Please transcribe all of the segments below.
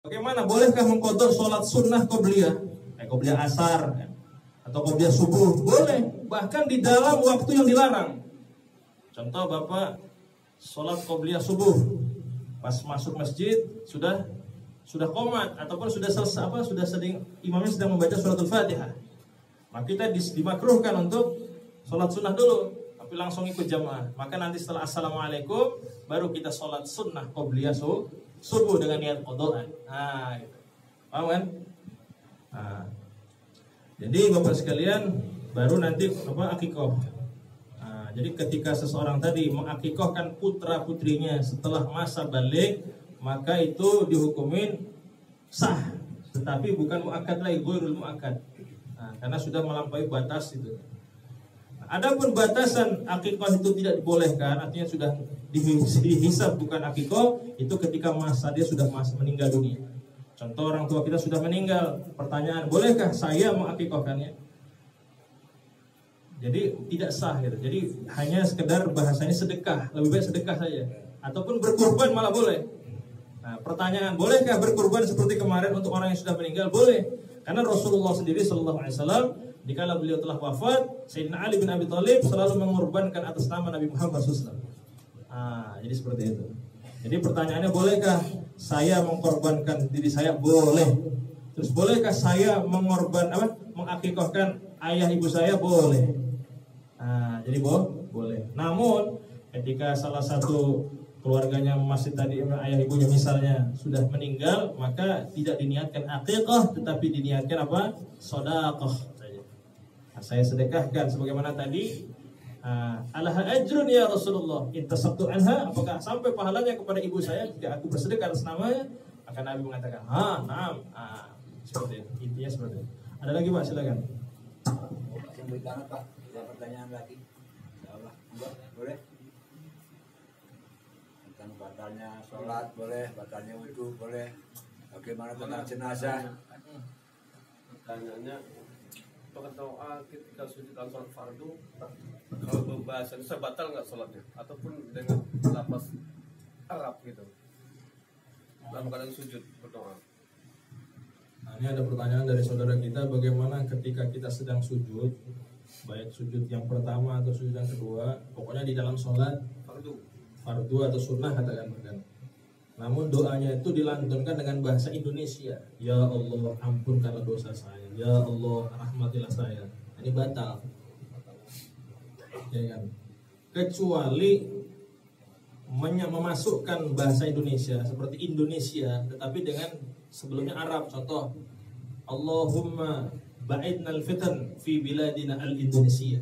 Bagaimana, bolehkah mengqadha sholat sunnah qobliyah, qobliyah asar atau qobliyah subuh? Boleh, bahkan di dalam waktu yang dilarang. Contoh, Bapak sholat qobliyah subuh, pas masuk masjid sudah qomat ataupun sudah selesai, imamnya sedang membaca suratul Fatihah, maka kita dimakruhkan untuk sholat sunnah dulu, tapi langsung ikut jamaah. Maka nanti setelah assalamualaikum baru kita sholat sunnah qobliyah subuh dengan niat qadhaan. Nah, gitu. Paham kan? Nah, jadi Bapak sekalian, baru nanti akikoh. Nah, jadi ketika seseorang tadi mengakikohkan putra putrinya setelah masa balik, maka itu dihukumin sah, tetapi bukan muakkad lagi, ghairul muakkad. Nah, karena sudah melampaui batas itu. Adapun batasan akikah itu tidak dibolehkan, artinya sudah dihisab bukan akikah, itu ketika masa dia sudah meninggal dunia. Contoh, orang tua kita sudah meninggal, pertanyaan, bolehkah saya mengakikahkannya? Jadi tidak sah gitu. Jadi hanya sekedar bahasanya sedekah, lebih baik sedekah saja. Ataupun berkurban malah boleh. Nah, pertanyaan, bolehkah berkurban seperti kemarin untuk orang yang sudah meninggal? Boleh. Karena Rasulullah sendiri sallallahu alaihi wasallam, dikala beliau telah wafat, Sayyidina Ali bin Abi Thalib selalu mengorbankan atas nama Nabi Muhammad SAW. Jadi seperti itu. Jadi pertanyaannya, bolehkah saya mengorbankan diri saya? Boleh. Terus bolehkah saya mengakikahkan ayah ibu saya? Boleh. Jadi boleh. Namun ketika salah satu keluarganya masih tadi, ayah ibunya misalnya sudah meninggal, maka tidak diniatkan akikah, tetapi diniatkan sedekah. Saya sedekahkan sebagaimana tadi, alaha ajrun ya Rasulullah intasabtu anha, apakah sampai pahalanya kepada ibu saya jika aku bersedekah atas namanya? Maka Nabi mengatakan, naam. Seperti itu, intinya seperti itu. Ada lagi Pak, silakan. Pak, ada pertanyaan lagi. Boleh? Tentang batalnya sholat boleh, batalnya wudhu boleh. Bagaimana tentang jenazah? Pertanyaannya, doa ketika sujud dalam sholat fardu, kalau pembahasan bisa batal nggak sholatnya, ataupun dengan lafaz Arab gitu dalam keadaan sujud berdoa? Nah, ini ada pertanyaan dari saudara kita, bagaimana ketika kita sedang sujud, baik sujud yang pertama atau sujud yang kedua, pokoknya di dalam sholat fardu atau sunnah katakan. Namun doanya itu dilantunkan dengan bahasa Indonesia. Ya Allah, ampunkanlah dosa saya. Ya Allah, rahmatilah saya. Ini batal. Ya kan? Kecuali memasukkan bahasa Indonesia seperti Indonesia, tetapi dengan sebelumnya Arab. Contoh, Allahumma ba'idnal fitan fi biladina al-Indonesia.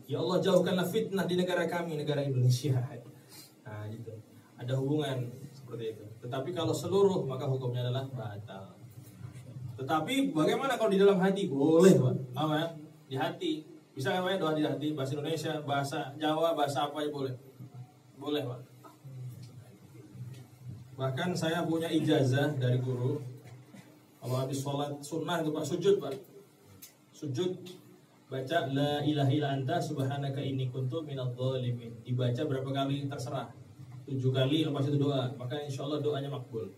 Ya Allah, jauhkanlah fitnah di negara kami, negara Indonesia. Nah, gitu. Ada hubungan seperti itu. Tetapi kalau seluruh, maka hukumnya adalah batal. Tetapi bagaimana kalau di dalam hati? Boleh, Pak. Di hati. Bisa kan doa di hati, bahasa Indonesia, bahasa Jawa, bahasa apa aja boleh. Boleh, Pak. Bahkan saya punya ijazah dari guru, kalau habis sholat sunnah itu Pak, sujud Pak. Sujud, baca la ilaha illa anta subhanaka inni kuntu minadh dhalimin. Dibaca berapa kali terserah. 7 kali, lepas itu doa, maka insya Allah doanya makbul.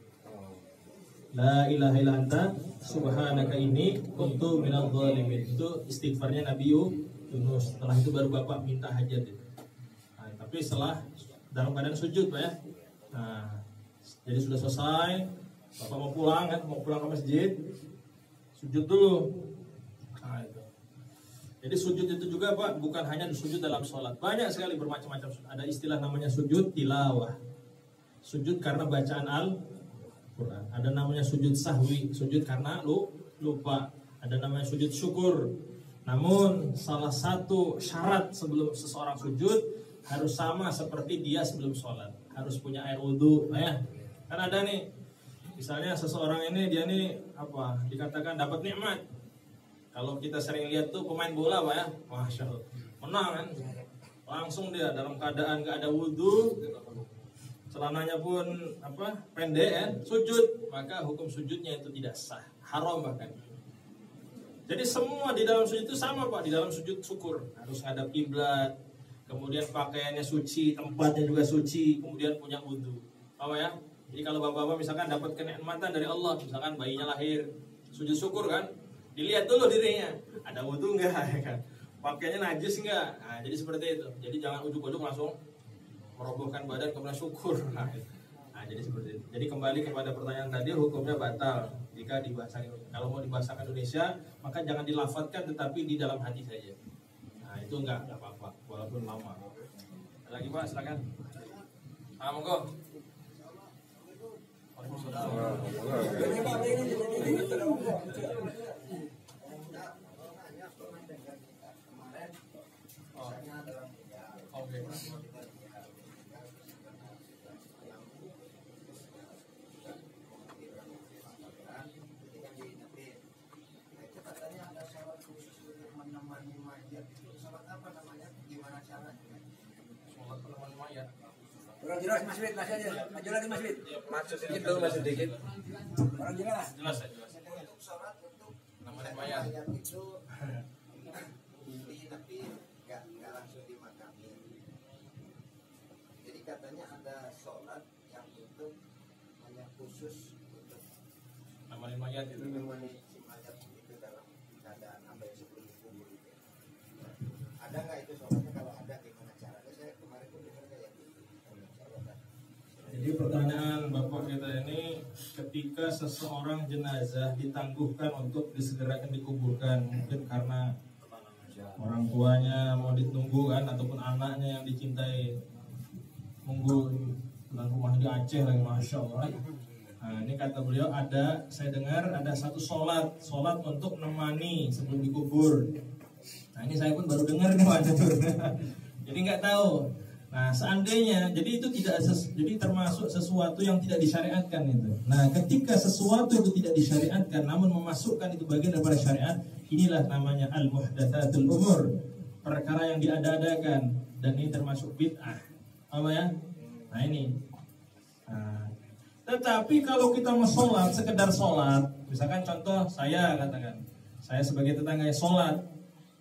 La ilaha illa anta subhanaka inni kuntu minadh dhalimin. Itu istighfarnya Nabi Yunus. Setelah itu baru Bapak minta hajat itu. Nah, tapi setelah dalam keadaan sujud Pak ya. Nah, jadi sudah selesai, Bapak mau pulang kan, mau pulang ke masjid, sujud dulu. Nah, itu. Jadi sujud itu juga Pak, bukan hanya sujud dalam sholat. Banyak sekali bermacam-macam. Ada istilah namanya sujud tilawah. Sujud karena bacaan Al-Quran. Ada namanya sujud sahwi, sujud karena lupa. Ada namanya sujud syukur. Namun salah satu syarat sebelum seseorang sujud harus sama seperti dia sebelum sholat. Harus punya air wudhu. Nah, ya. Kan ada nih, misalnya seseorang ini, dia nih dikatakan dapat nikmat. Kalau kita sering lihat tuh pemain bola Pak ya, Masya Allah, menang kan, langsung dia dalam keadaan gak ada wudhu, celananya pun pendek kan, sujud, maka hukum sujudnya itu tidak sah, haram bahkan. Jadi semua di dalam sujud itu sama Pak, di dalam sujud syukur harus ngadap kiblat, kemudian pakaiannya suci, tempatnya juga suci, kemudian punya wudhu, apa ya? Jadi kalau bapak-bapak misalkan dapat kenikmatan dari Allah, misalkan bayinya lahir, sujud syukur kan, dilihat dulu dirinya, ada wudu enggak, ya kan? Pakainya najis enggak? Nah, jadi seperti itu. Jadi jangan ujuk-ujuk langsung merobohkan badan kemudian syukur. Nah, jadi seperti itu. Jadi kembali kepada pertanyaan tadi, hukumnya batal jika dibahasakan. Kalau mau dibahasakan Indonesia, maka jangan dilafadzkan tetapi di dalam hati saja. Nah, itu enggak apa-apa, walaupun lama. Ada lagi Pak, silakan. Monggo. Oke. Kurang jelas Mas Wid, masih aja. Maju lagi Mas Wid. Maju sedikit, maju sedikit. Kurang jelas. Jelas ya, jelas. Untuk sholat untuk Nama mayat. itu ini tapi nggak langsung dimakami. Jadi katanya ada sholat yang untuk hanya khusus untuk Nama mayat itu. menemani si mayat itu dalam keadaan apa yang sebelum kubur itu. Ada nggak itu sholatnya? Kalau ada gimana caranya? Saya kemarin pun dengar kayak gitu. Jadi pertanyaan Bapak kita ini, ketika seseorang jenazah ditangguhkan untuk disegerakan dikuburkan, mungkin karena orang tuanya mau ditunggu kan, ataupun anaknya yang dicintai nunggu dan rumah di Aceh lagi, masya Allah. Nah, ini kata beliau ada, saya dengar ada satu sholat untuk menemani sebelum dikubur. Nah ini saya pun baru dengar nih Pak Catur. Jadi nggak tahu. Nah seandainya, jadi itu jadi termasuk sesuatu yang tidak disyariatkan itu. Nah ketika sesuatu itu tidak disyariatkan, namun memasukkan itu bagian daripada syariat, inilah namanya al-muhdatsatul umur, perkara yang diada-adakan, dan ini termasuk bid'ah. Apa ya? Nah ini. Nah, tetapi kalau kita mau sholat, sekedar sholat, misalkan contoh saya katakan, saya sebagai tetangga sholat,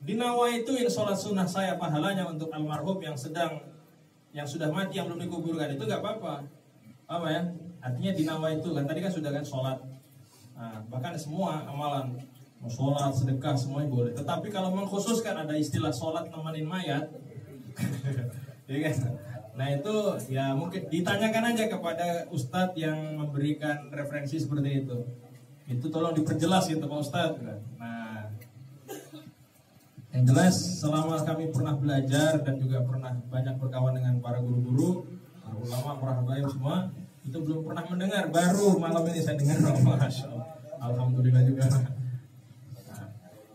dinawaituin sholat sunnah saya pahalanya untuk almarhum yang sudah mati, yang belum dikuburkan, itu nggak apa-apa. Apa ya? Artinya dinawaitu kan, tadi kan sudah kan sholat. Nah, bahkan semua amalan mau sholat, sedekah semuanya boleh. Tetapi kalau mengkhususkan ada istilah sholat nemenin mayat, ya kan? Nah itu ya mungkin ditanyakan aja kepada ustadz yang memberikan referensi seperti itu. Itu tolong diperjelas gitu Pak Ustadz. Nah, yang jelas selama kami pernah belajar dan juga pernah banyak berkawan dengan para guru-guru, para ulama, para habaib semua, itu belum pernah mendengar. Baru malam ini saya dengar. Masya Allah. Alhamdulillah juga. Nah,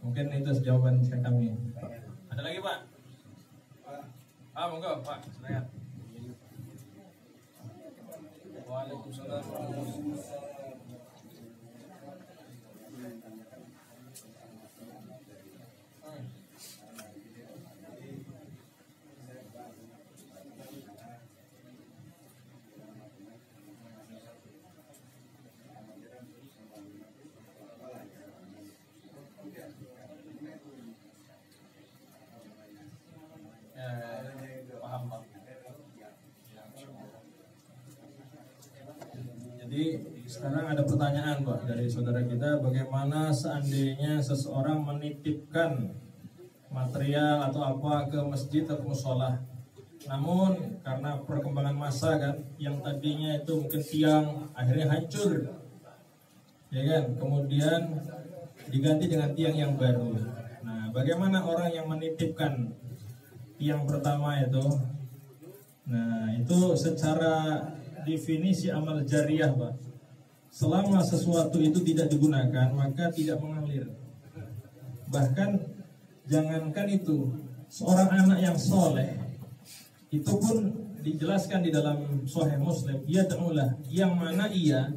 mungkin itu jawaban kami. Ada lagi Pak? Monggo Pak, silakan. Waalaikumsalam. Jadi sekarang ada pertanyaan Pak dari saudara kita, bagaimana seandainya seseorang menitipkan material atau apa ke masjid atau musola, namun karena perkembangan masa kan, yang tadinya itu mungkin tiang akhirnya hancur, ya kan, kemudian diganti dengan tiang yang baru. Nah, bagaimana orang yang menitipkan tiang pertama itu? Nah, itu secara definisi amal jariah Pak, selama sesuatu itu tidak digunakan maka tidak mengalir. Bahkan jangankan itu, seorang anak yang soleh itu pun dijelaskan di dalam Sahih Muslim, ia ta'ulah, yang mana ia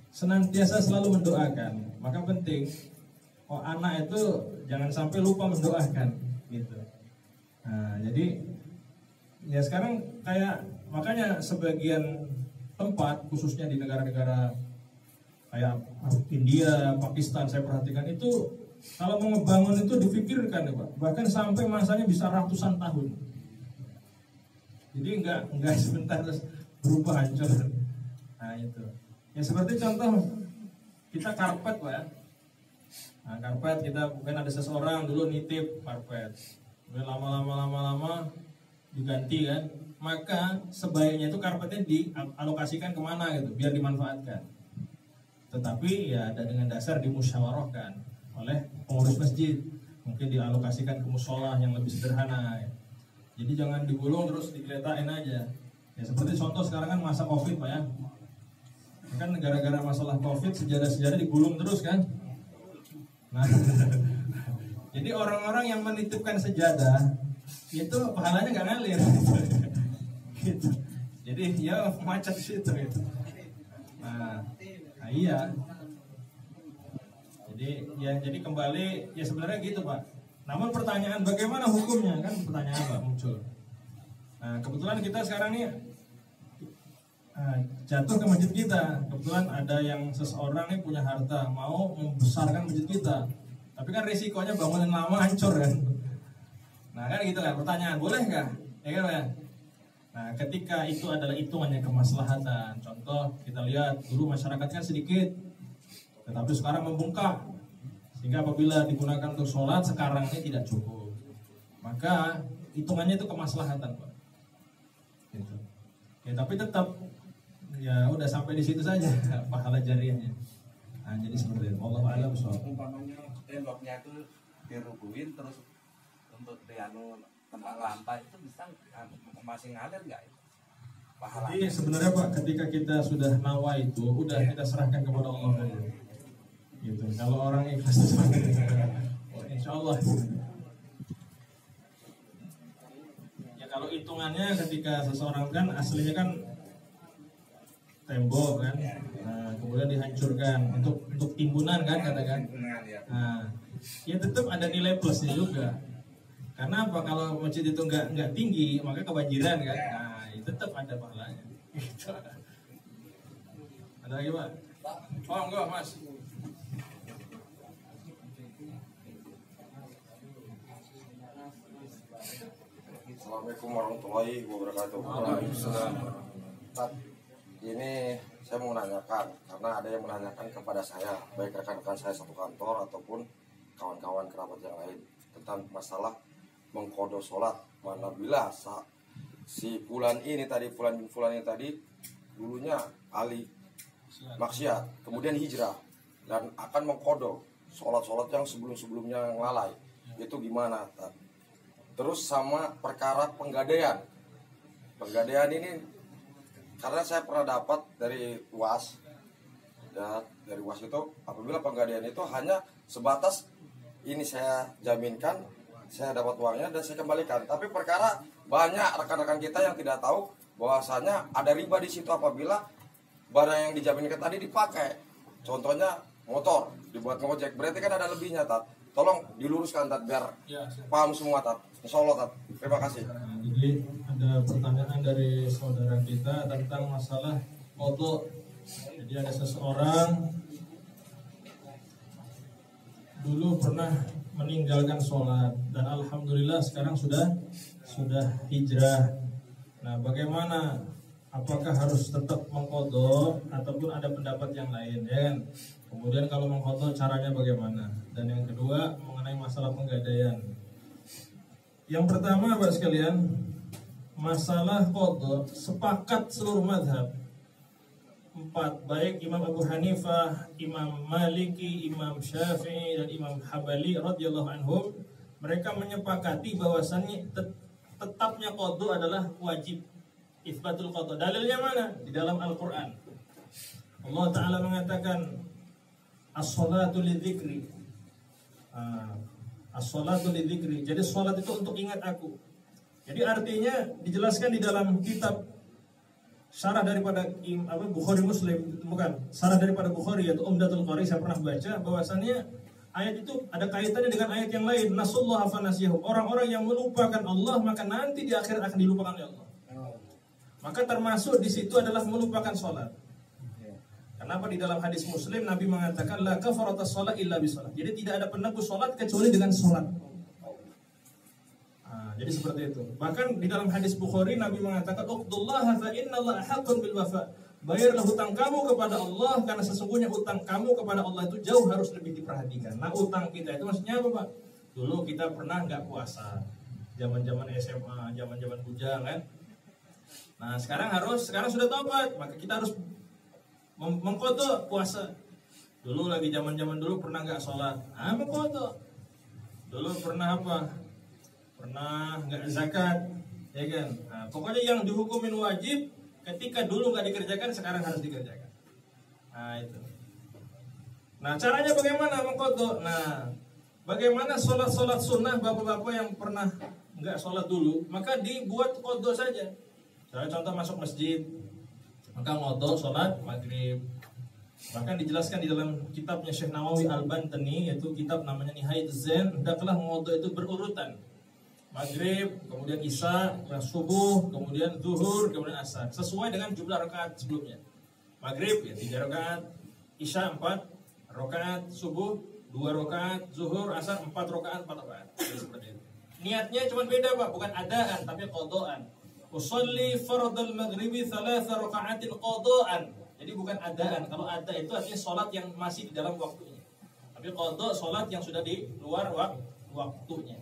senantiasa selalu mendoakan. Maka penting anak itu jangan sampai lupa mendoakan gitu. Nah, jadi ya sekarang kayak makanya sebagian tempat khususnya di negara-negara kayak India, Pakistan, saya perhatikan itu kalau mau ngebangun itu difikirkan ya Pak, bahkan sampai masanya bisa ratusan tahun. Jadi enggak sebentar terus berubah hancur. Nah itu. Ya seperti contoh kita karpet Pak ya. Nah karpet kita mungkin ada seseorang dulu nitip karpet. Kemudian lama-lama diganti kan. Maka sebaiknya itu karpetnya dialokasikan kemana gitu biar dimanfaatkan. Tetapi ya ada dengan dasar dimusyawarahkan oleh pengurus masjid. Mungkin dialokasikan ke musola yang lebih sederhana ya. Jadi jangan digulung terus digeletain aja. Ya seperti contoh sekarang kan masa Covid Pak ya. Kan gara-gara masalah Covid sejadah-sejadah digulung terus kan. Nah, jadi orang-orang yang menitipkan sejadah itu pahalanya nggak ngalir. Gitu. Jadi ya macet situ gitu. Nah iya. Jadi kembali ya sebenarnya gitu Pak. Namun pertanyaan bagaimana hukumnya kan pertanyaan Pak muncul. Nah kebetulan kita sekarang nih jatuh ke masjid kita. Kebetulan ada yang seseorang nih punya harta mau membesarkan masjid kita. Tapi kan risikonya bangunan lama hancur kan. Nah kan gitu kan pertanyaan boleh nggak? Ya kan Pak. Nah ketika itu adalah hitungannya kemaslahatan. Contoh kita lihat dulu masyarakat kan sedikit, tetapi sekarang membengkak. Sehingga apabila digunakan untuk sholat sekarang ini tidak cukup. Maka hitungannya itu kemaslahatan Pak. Gitu. Ya tapi tetap ya udah sampai di situ saja pahala jariahnya. Nah jadi seperti itu. Wallahu a'lam bishawab. Umpamanya temboknya itu dirubuhin terus untuk tempat lantai itu bisa masih ngalir nggak itu? Pahala. Jadi sebenarnya Pak ketika kita sudah nawa itu udah kita serahkan kepada Allah saja. Gitu. Kalau orang ikhlas insya Allah. Ya kalau hitungannya ketika seseorang kan aslinya kan tembok kan, nah, kemudian dihancurkan untuk timbunan kan katakan. Nah, ya tetap ada nilai plusnya juga. Karena apa kalau masjid itu nggak tinggi maka kebanjiran kan. Nah, itu tetap ada pahalanya. Gitu. Ada lagi Pak? Oh enggak Mas. Assalamualaikum warahmatullahi wabarakatuh. Waalaikumsalam. Ini saya mau menanyakan karena ada yang menanyakan kepada saya, baik rekan-rekan saya satu kantor ataupun kawan-kawan kerabat yang lain tentang masalah mengkodo sholat. Manabila si fulan ini tadi dulunya ahli maksiat, kemudian hijrah dan akan mengkodo sholat-sholat yang sebelum-sebelumnya lalai, itu gimana? Terus sama perkara penggadaian ini karena saya pernah dapat dari UAS ya, dari UAS itu apabila penggadaian itu hanya sebatas ini saya jaminkan saya dapat uangnya dan saya kembalikan, tapi perkara banyak rekan-rekan kita yang tidak tahu bahwasanya ada riba di situ apabila barang yang dijaminkan tadi dipakai, contohnya motor dibuat ngojek, berarti kan ada lebihnya Tat. Tolong diluruskan Tat biar paham semua Tat. Insyaallah Tat. Terima kasih. Nah, jadi ada pertanyaan dari saudara kita tentang masalah qadha. Jadi ada seseorang dulu pernah meninggalkan sholat dan alhamdulillah sekarang sudah hijrah. Nah, bagaimana? Apakah harus tetap mengqadha ataupun ada pendapat yang lain ya kan? Kemudian kalau mengqadha caranya bagaimana? Dan yang kedua mengenai masalah penggadaian. Yang pertama Bapak sekalian, masalah qadha sepakat seluruh mazhab 4, baik Imam Abu Hanifah, Imam Maliki, Imam Syafi'i dan Imam Hambali radhiyallahu anhum, mereka menyepakati bahwasannya tetapnya qadha adalah wajib. Itsbatul qadha. Dalilnya mana? Di dalam Al-Qur'an. Allah Ta'ala mengatakan as-salatu lidzikri. As-salatu lidzikri. Jadi salat itu untuk ingat aku. Jadi artinya dijelaskan di dalam kitab syarah daripada Bukhari Muslim, bukan, syarah daripada Bukhari yaitu Umdatul Qari, saya pernah baca bahwasannya ayat itu ada kaitannya dengan ayat yang lain. Nasullah fa nasiyahum. Orang-orang yang melupakan Allah maka nanti di akhirat akan dilupakan oleh Allah. Maka termasuk di situ adalah melupakan sholat. Kenapa di dalam hadis Muslim Nabi mengatakan la kafaratas sholat illa bisalat. Jadi tidak ada penebus sholat kecuali dengan sholat. Jadi seperti itu. Bahkan di dalam hadis Bukhari Nabi mengatakan uqdullaha fa innallaha haqqun bil wafa. bayarlah hutang kamu kepada Allah, karena sesungguhnya hutang kamu kepada Allah itu jauh harus lebih diperhatikan. Nah, utang kita itu maksudnya apa, Pak? Dulu kita pernah nggak puasa, zaman-zaman SMA, zaman-zaman bujang kan. Nah, sekarang sudah taubat, maka kita harus mengkodok puasa. Dulu lagi zaman-zaman dulu pernah nggak sholat, mengkodok. Dulu pernah apa? Pernah nggak zakat, ya kan? Nah, pokoknya yang dihukumin wajib ketika dulu nggak dikerjakan, sekarang harus dikerjakan. Nah, itu. Nah, caranya bagaimana mengkodok? Nah, bagaimana sholat sunnah bapak-bapak yang pernah nggak sholat dulu, maka dibuat kodok saja. Saya contoh masuk masjid, maka ngodok sholat maghrib. Bahkan dijelaskan di dalam kitabnya Syekh Nawawi Al-Bantani, yaitu kitab namanya Nihayatuz Zain, hendaklah ngodok itu berurutan. Maghrib, kemudian isya, subuh, kemudian zuhur, kemudian asar, sesuai dengan jumlah rakaat sebelumnya. Maghrib ya 3 rakaat, isya 4 rakaat, subuh 2 rakaat, zuhur, asar 4 rakaat, 4 rakaat. Jadi seperti itu. Niatnya cuma beda, Pak, bukan adaan tapi qadaan. Usolli fardal maghribi 3 raka'atin qadaan. Jadi bukan adaan. Kalau ada itu artinya sholat yang masih di dalam waktunya. Tapi qada sholat yang sudah di luar waktunya.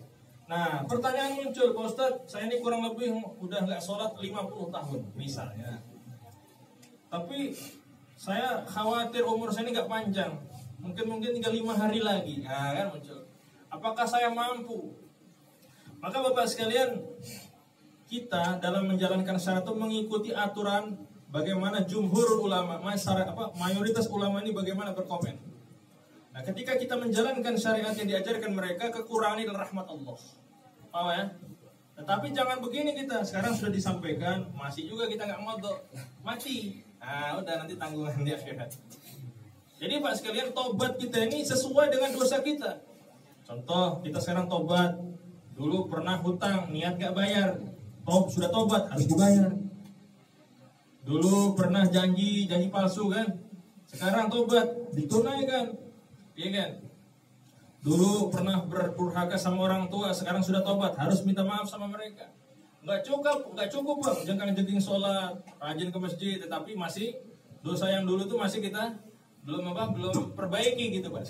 Nah, pertanyaan muncul, Pak Ustadz, saya ini kurang lebih udah nggak sholat 50 tahun misalnya. Tapi saya khawatir umur saya ini nggak panjang. Mungkin tinggal 5 hari lagi. Nah, kan muncul. Apakah saya mampu? Maka Bapak sekalian, kita dalam menjalankan syariat itu mengikuti aturan bagaimana jumhur ulama, mayoritas ulama ini bagaimana berkomen. Nah, ketika kita menjalankan syariat yang diajarkan mereka, kekurangan adalah rahmat Allah. Paham ya? Tetapi jangan begini kita, sekarang sudah disampaikan, masih juga kita nggak ngodok, mati. Nah, udah nanti tanggungan di akhirat. Jadi Pak sekalian, tobat kita ini sesuai dengan dosa kita. Contoh, kita sekarang tobat, dulu pernah hutang, niat nggak bayar. Sudah tobat, harus dibayar. Dulu pernah janji palsu kan, sekarang tobat, ditunaikan, iya kan? Dulu pernah berpurhaka sama orang tua, sekarang sudah tobat, harus minta maaf sama mereka. Nggak cukup Bang, jangan jengking sholat, rajin ke masjid, tetapi masih dosa yang dulu tuh masih kita belum perbaiki gitu Pak.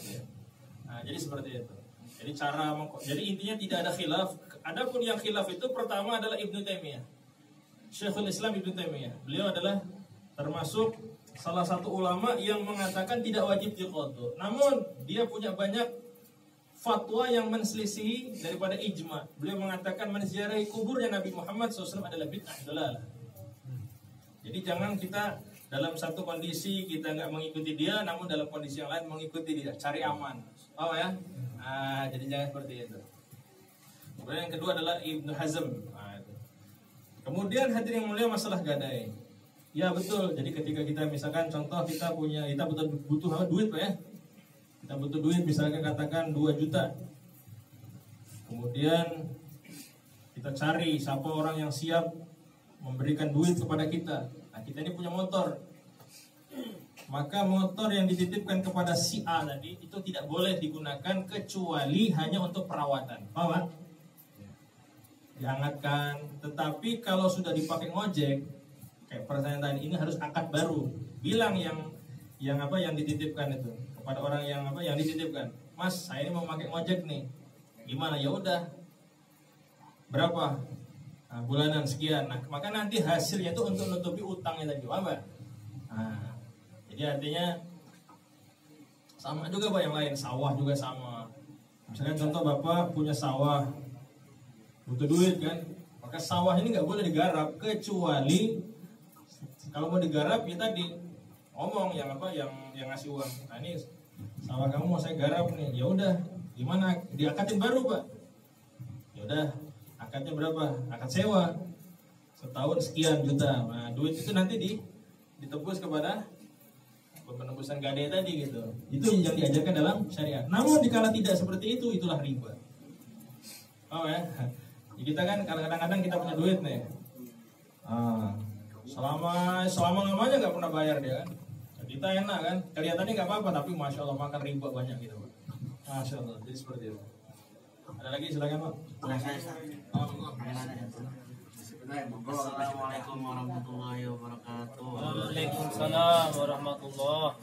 Nah, jadi seperti itu. Jadi intinya tidak ada khilaf. Adapun yang khilaf itu pertama adalah Ibnu Taimiyah. Syekhul Islam Ibnu Taimiyah. Beliau adalah termasuk salah satu ulama yang mengatakan tidak wajib diqadha. Namun dia punya banyak fatwa yang menselisihi daripada ijma. Beliau mengatakan menziarahi kuburnya Nabi Muhammad SAW adalah bid'ah dalalah. Jadi jangan kita dalam satu kondisi kita nggak mengikuti dia, namun dalam kondisi yang lain mengikuti dia, cari aman. Oh ya. Nah, jadi jangan seperti itu. Kemudian yang kedua adalah Ibnu Hazm. Nah, itu. Kemudian hadirin yang mulia masalah gadai. Ya betul. Jadi ketika kita misalkan contoh kita butuh duit Pak ya. Kita butuh duit misalkan katakan 2 juta. Kemudian kita cari siapa orang yang siap memberikan duit kepada kita. Nah, kita ini punya motor. Maka motor yang dititipkan kepada si A tadi itu tidak boleh digunakan kecuali hanya untuk perawatan. Paham Pak? Dihangatkan. Tetapi kalau sudah dipakai ngojek, kayak pertanyaan ini harus akad baru. Bilang yang dititipkan itu kepada orang yang dititipkan. Mas, saya ini mau pakai ngojek nih. Gimana? Ya udah. Berapa? Nah, bulanan sekian. Nah, maka nanti hasilnya itu untuk menutupi utangnya tadi. Apa? Nah, jadi artinya sama juga Pak yang lain, sawah juga sama. Misalkan contoh Bapak punya sawah, butuh duit kan, maka sawah ini nggak boleh digarap kecuali kalau mau digarap ya tadi ngomong yang ngasih uang. Nah ini sawah kamu mau saya garap nih, ya udah gimana diakatin baru Pak? Ya udah akadnya berapa? Akad sewa setahun sekian juta. Nah duit itu nanti ditebus kepada penembusan gadai tadi gitu. Itu yang diajarkan dalam syariat. Namun dikala tidak seperti itu, itulah riba. Oh ya. Kita kan kadang-kadang kita punya duit nih. Selama-lamanya nggak pernah bayar dia kan. Kita enak kan. Kelihatannya nggak apa-apa tapi masya Allah makan riba banyak gitu Pak. Masya Allah. Jadi seperti itu. Ada lagi silakan Pak. Assalamualaikum warahmatullahi wabarakatuh. Waalaikumsalam warahmatullahi.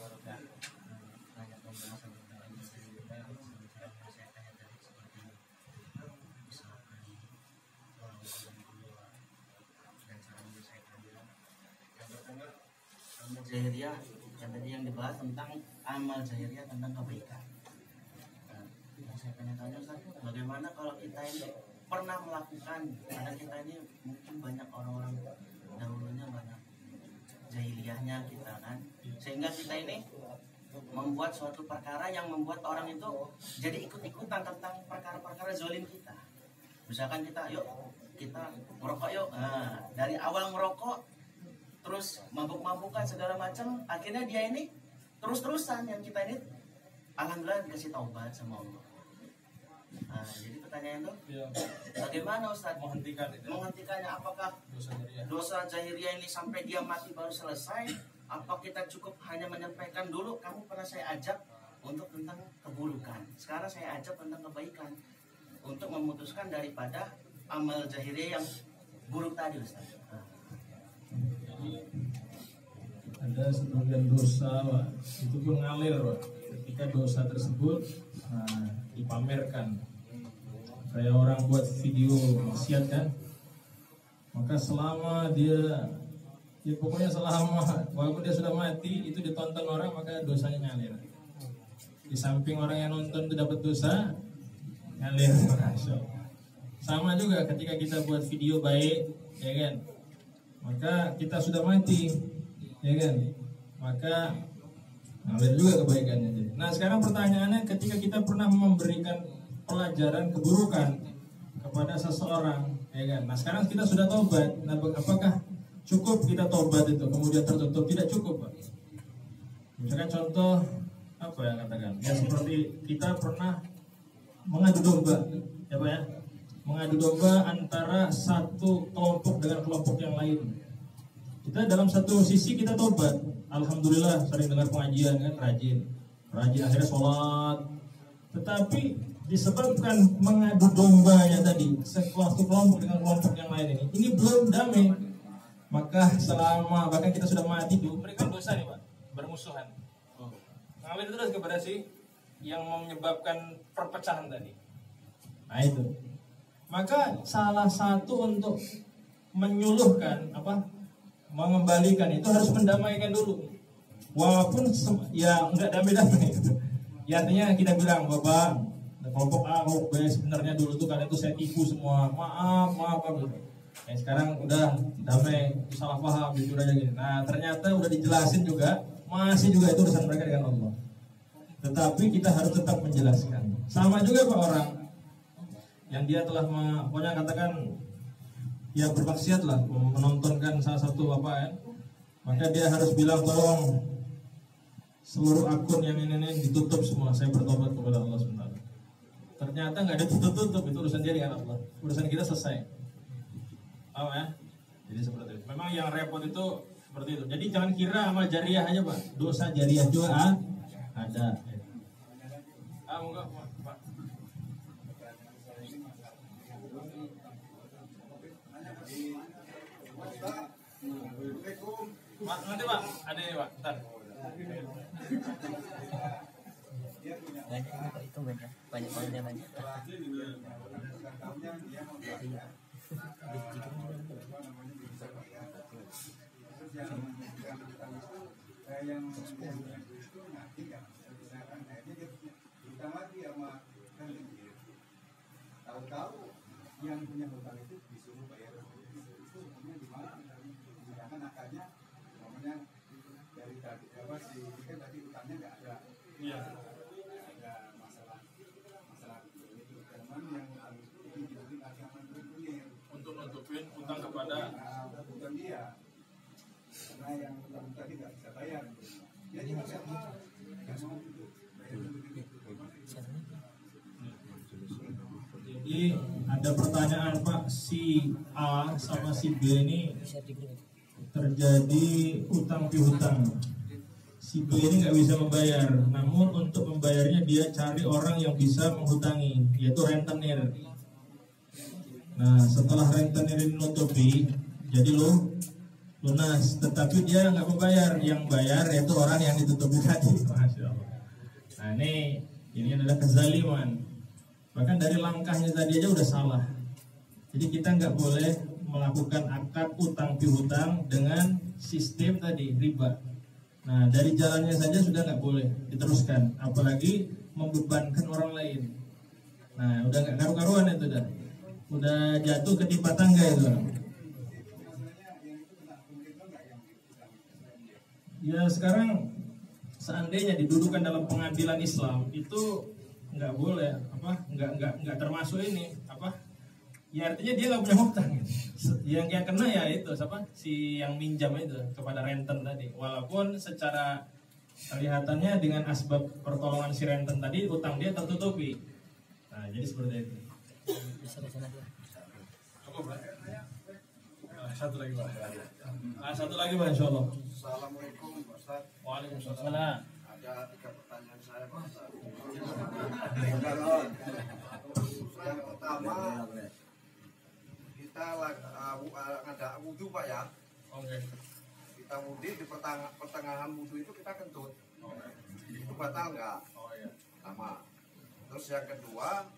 Amal jahiliyah yang tadi yang dibahas tentang amal jahiliyah tentang kebaikan. Nah, yang saya tanya-tanya Ustaz, bagaimana kalau kita ini pernah melakukan, karena kita ini mungkin banyak orang-orang dahulunya banyak jahiliyahnya kita kan, sehingga kita ini membuat suatu perkara yang membuat orang itu jadi ikut-ikutan tentang perkara-perkara zalim kita. Misalkan kita merokok yuk, nah, dari awal merokok terus mabuk-mabukan segala macam, akhirnya dia ini terus-terusan yang kita ini alhamdulillah dikasih taubat sama Allah. Nah, jadi pertanyaan itu bagaimana Ustaz menghentikannya? Apakah dosa jahiliyah ini sampai dia mati baru selesai? Apa kita cukup hanya menyampaikan dulu, kamu pernah saya ajak untuk tentang keburukan, sekarang saya ajak tentang kebaikan, untuk memutuskan daripada amal jahiliyah yang buruk tadi Ustaz. Ada sebagian dosa, Pak, itu pun ngalir, Pak. Ketika dosa tersebut dipamerkan, kayak orang buat video maksiat kan, maka selama dia, ya pokoknya selama walaupun dia sudah mati, itu ditonton orang, maka dosanya ngalir. Di samping orang yang nonton itu dapat dosa, ngalir. Sama juga ketika kita buat video baik, ya kan, maka kita sudah mati, ya kan, maka ngalir juga kebaikannya. Nah sekarang pertanyaannya, ketika kita pernah memberikan pelajaran keburukan kepada seseorang, ya kan, nah sekarang kita sudah tobat, nah apakah cukup kita tobat itu kemudian tertutup? Tidak cukup, Pak. Misalkan contoh apa yang katakan, ya seperti kita pernah mengadu domba, ya Pak ya, mengadu domba antara satu kelompok dengan kelompok yang lain. Kita dalam satu sisi kita tobat, alhamdulillah sering dengar pengajian kan, rajin akhirnya sholat. Tetapi disebabkan mengadu dombanya tadi, satu kelompok dengan kelompok yang lain ini belum damai, maka selama bahkan kita sudah mati itu mereka dosa nih Pak, bermusuhan. Ngalir terus kepada si yang menyebabkan perpecahan tadi. Nah itu, maka salah satu untuk menyuluhkan mengembalikan itu harus mendamaikan dulu, walaupun ya enggak damai-damai. Ya artinya kita bilang, Bapak, kelompok A, kelompok B, sebenarnya dulu tuh kalian tuh saya tipu semua, maaf gitu. Ya sekarang udah damai, salah paham, jujur aja gini. Nah ternyata udah dijelasin juga, masih juga itu urusan mereka dengan Allah. Tetapi kita harus tetap menjelaskan. Sama juga Pak, orang yang dia telah pokoknya katakan ya bermaksiat lah, menontonkan salah satu apa ya, maka dia harus bilang tolong seluruh akun yang ini ditutup semua, saya bertobat kepada Allah SWT. Ternyata nggak ada tutup, itu urusan dia dengan Allah, urusan kita selesai. Paham ya? Jadi seperti itu. Memang yang repot itu seperti itu. Jadi jangan kira amal jariah aja Pak, dosa jariah juga ada. Enggak Pak. Nanti Pak, ada nih Pak, bentar. Banyak Pak, itu banyak poinnya banyak. Tahu-tahu yang punya hutang itu disuruh bayar itu sebenarnya di mana? Sedangkan akarnya namanya dari tadi kita tadi hutangnya nggak ada. Iya. Ada masalah itu. Teman yang ini jadi ancaman berikutnya untuk nutupin utang kepada hutang dia. Karena yang hutang tadi nggak bisa bayar. Dia juga sama. Jadi ada pertanyaan Pak, si A sama si B ini terjadi utang piutang. Si B ini nggak bisa membayar, namun untuk membayarnya dia cari orang yang bisa menghutangi, yaitu rentenir. Nah, setelah renten ini nutupi, jadi lunas. Tetapi dia nggak membayar. Yang bayar yaitu orang yang ditutupi tadi. Masya Allah. Nah, ini adalah kezaliman. Bahkan dari langkahnya tadi aja udah salah. Jadi kita nggak boleh melakukan akad utang piutang dengan sistem tadi riba. Nah, dari jalannya saja sudah nggak boleh diteruskan, apalagi membebankan orang lain. Nah, udah nggak karu-karuan itu udah jatuh ketimpa tangga itu. Ya sekarang seandainya didudukan dalam pengadilan Islam itu nggak boleh, nggak termasuk ini ya artinya dia nggak punya hutang. Yang kena ya itu si yang minjam itu kepada renten tadi, walaupun secara kelihatannya dengan asbab pertolongan si renten tadi utang dia tertutupi. Nah, jadi seperti itu. Satu lagi Pak. Satu lagi Pak, insya Allah. Assalamualaikum Pak Ustaz. Waalaikumsalam. Ada 3 pertanyaan saya Pak Ustaz. Yang pertama, kita ada wudhu Pak ya. Oke. Kita wudhu di pertengahan wudhu itu kita kentut. Itu batal nggak? Oh iya. Sama. Terus yang kedua,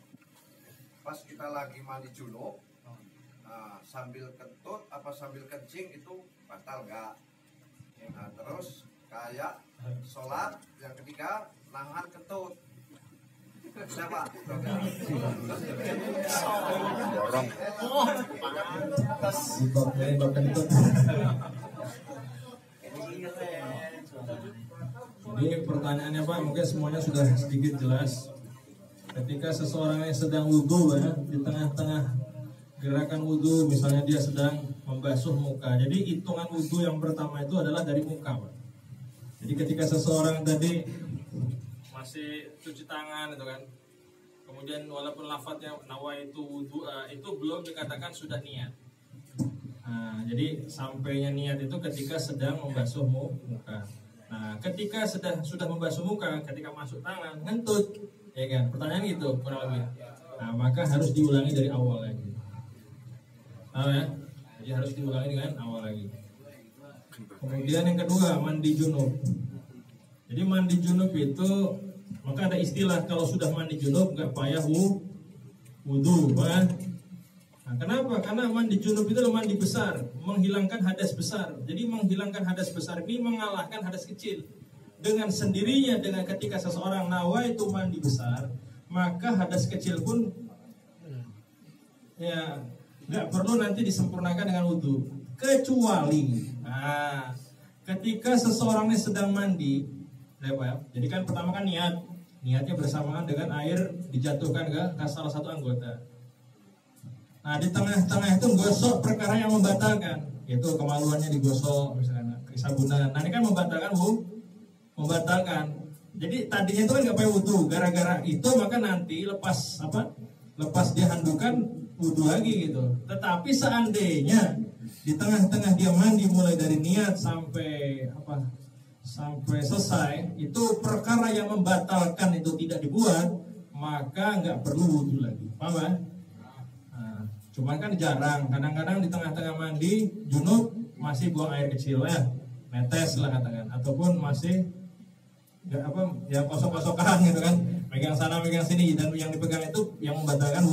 pas kita lagi mandi junub, sambil kentut apa sambil kencing itu batal nggak? Nah, terus kayak sholat yang ketiga nahan kentut. Siapa? Dorong. Bab kentut. Jadi pertanyaannya Pak, mungkin semuanya sudah sedikit jelas. Ketika seseorang yang sedang wudhu ya, di tengah-tengah gerakan wudhu, misalnya dia sedang membasuh muka. Jadi hitungan wudhu yang pertama itu adalah dari muka Pak. Jadi ketika seseorang tadi masih cuci tangan itu kan, kemudian walaupun lafadznya nawaitu wudhu itu belum dikatakan sudah niat. Nah, jadi sampainya niat itu ketika sedang membasuh muka. Nah, ketika sudah membasuh muka, ketika masuk tangan, ngentut, ya kan? Pertanyaan itu kurang lebih. Nah, maka harus diulangi dari awal lagi. Tahu ya? Jadi harus diulangi dengan awal lagi. Kemudian yang kedua, mandi junub. Jadi mandi junub itu, maka ada istilah kalau sudah mandi junub nggak payah wudhu, kan? Nah, kenapa? Karena mandi junub itu adalah mandi besar, menghilangkan hadas besar. Jadi menghilangkan hadas besar ini mengalahkan hadas kecil. Dengan sendirinya, dengan ketika seseorang nawa itu mandi besar, maka hadas kecil pun ya nggak perlu nanti disempurnakan dengan wudhu. Kecuali, ketika seseorang ini sedang mandi, jadi kan pertama kan niatnya bersamaan dengan air dijatuhkan ke salah satu anggota. Nah, di tengah-tengah itu gosok perkara yang membatalkan, yaitu kemaluannya digosok misalnya, kesabunan. Nah, ini kan membatalkan. Jadi tadinya itu kan nggak pakai wudhu, gara-gara itu maka nanti lepas dia handukan wudhu lagi gitu. Tetapi seandainya di tengah-tengah dia mandi mulai dari niat sampai selesai, itu perkara yang membatalkan itu tidak dibuat, maka nggak perlu wudhu lagi. Paham kan? Cuman kan jarang, kadang-kadang di tengah-tengah mandi junub masih buang air kecil ya, netes lah katakan, ataupun masih kosok-kosokan gitu kan, pegang sana pegang sini, dan yang dipegang itu yang membatalkan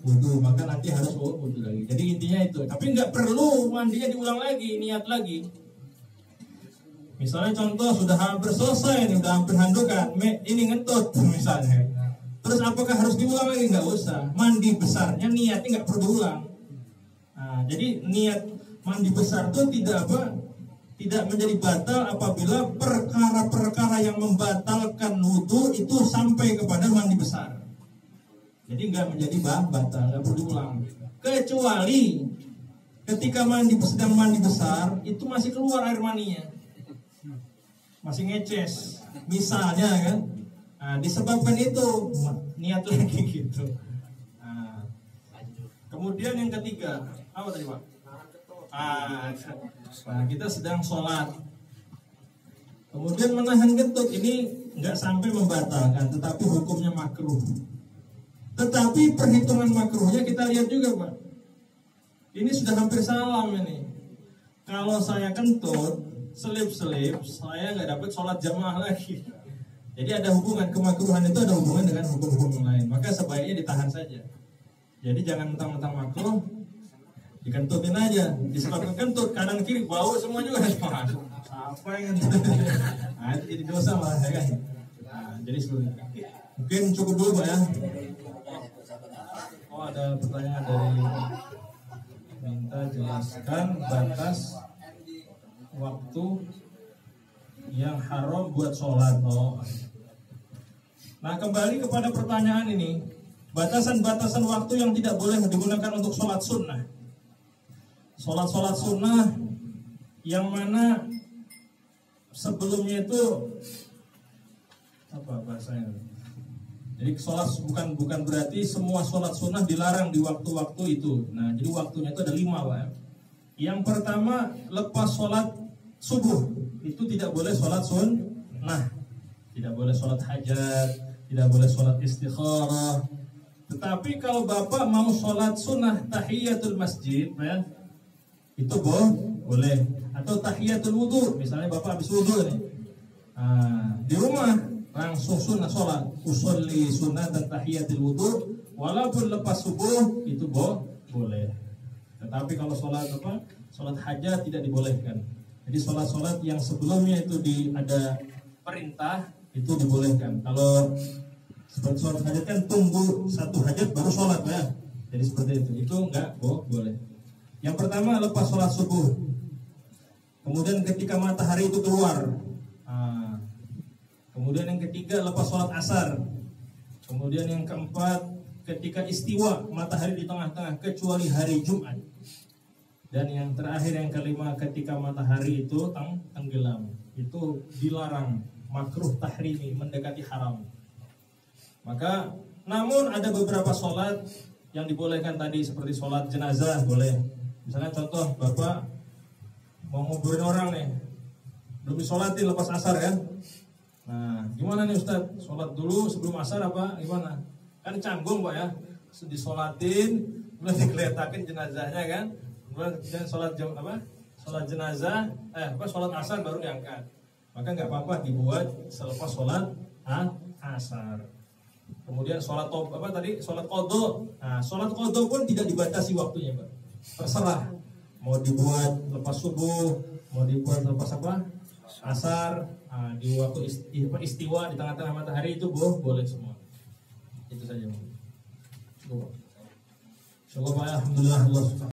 wudhu, maka nanti harus wudhu lagi. Jadi intinya itu, tapi nggak perlu mandinya diulang lagi, niat lagi. Misalnya contoh sudah hampir selesai nih, udah hampir handukan, ini ngentut misalnya. Terus apakah harus diulang lagi? Nggak usah. Mandi besarnya niatnya nggak perlu diulang. Nah, jadi niat mandi besar itu tidak menjadi batal apabila perkara-perkara yang membatalkan wudhu itu sampai kepada mandi besar. Jadi nggak menjadi batal, nggak perlu diulang. Kecuali ketika sedang mandi besar itu masih keluar air maninya, masih ngeces, misalnya kan. Nah, disebabkan itu niat lagi gitu. Kemudian yang ketiga, apa tadi Pak? Kita sedang sholat, kemudian menahan kentut ini nggak sampai membatalkan, tetapi hukumnya makruh. Tetapi perhitungan makruhnya kita lihat juga Pak. Ini sudah hampir salam ini. Kalau saya kentut, selip-selip, saya nggak dapat sholat jamaah lagi. Jadi ada hubungan, kemakruhan itu ada hubungan dengan hukum-hukum lain. Maka sebaiknya ditahan saja. Jadi jangan mentang-mentang makruh, dikentutin aja. Disebabkan kentut, kanan kiri bau semua juga. Apa yang nah, itu jadi dosa malah ya kan. Nah, jadi sebelumnya mungkin cukup dulu Pak ya. Oh ada pertanyaan dari minta jelaskan batas waktu yang haram buat sholat. Oh. Nah kembali kepada pertanyaan ini, batasan-batasan waktu yang tidak boleh digunakan untuk sholat sunnah. Sholat sunnah yang mana sebelumnya itu apa bahasanya? Jadi sholat bukan berarti semua sholat sunnah dilarang di waktu-waktu itu. Nah jadi waktunya itu ada 5 Pak. Yang pertama lepas sholat subuh itu tidak boleh sholat sunnah, tidak boleh sholat hajat, tidak boleh sholat istikharah. Tetapi kalau bapak mau sholat sunnah tahiyatul masjid, ya, itu boleh. Atau tahiyatul wudu, misalnya bapak habis wudu nih, di rumah langsung sunnah sholat, usolli sunnah dan tahiyatul wudu, walaupun lepas subuh itu boleh. Tetapi kalau sholat apa? Sholat hajat tidak dibolehkan. Jadi sholat yang sebelumnya itu ada perintah itu dibolehkan. Kalau seperti sholat hajat kan tunggu satu hajat baru sholat ya. Jadi seperti itu enggak boleh. Yang pertama lepas sholat subuh. Kemudian ketika matahari itu keluar. Kemudian yang ketiga lepas sholat asar. Kemudian yang keempat ketika istiwa matahari di tengah-tengah kecuali hari Jumat. Dan yang terakhir yang kelima ketika matahari itu tenggelam. Itu dilarang, makruh tahrimi, mendekati haram. Maka namun ada beberapa sholat yang dibolehkan tadi seperti sholat jenazah boleh. Misalnya contoh bapak mau nguburin orang nih, belum disolatin lepas asar kan. Nah gimana nih Ustaz, sholat dulu sebelum asar apa gimana? Kan canggung Pak ya, disolatin kemudian dikeletakin jenazahnya kan. Kemudian sholat jenazah, sholat asar baru diangkat. Maka nggak apa-apa dibuat selepas sholat asar. Kemudian sholat sholat qadha. Nah, sholat qadha pun tidak dibatasi waktunya, Pak. Terserah mau dibuat lepas subuh, mau dibuat lepas asar, di waktu istiwa di tengah-tengah matahari itu boleh semua. Itu saja. Cukup. Alhamdulillah.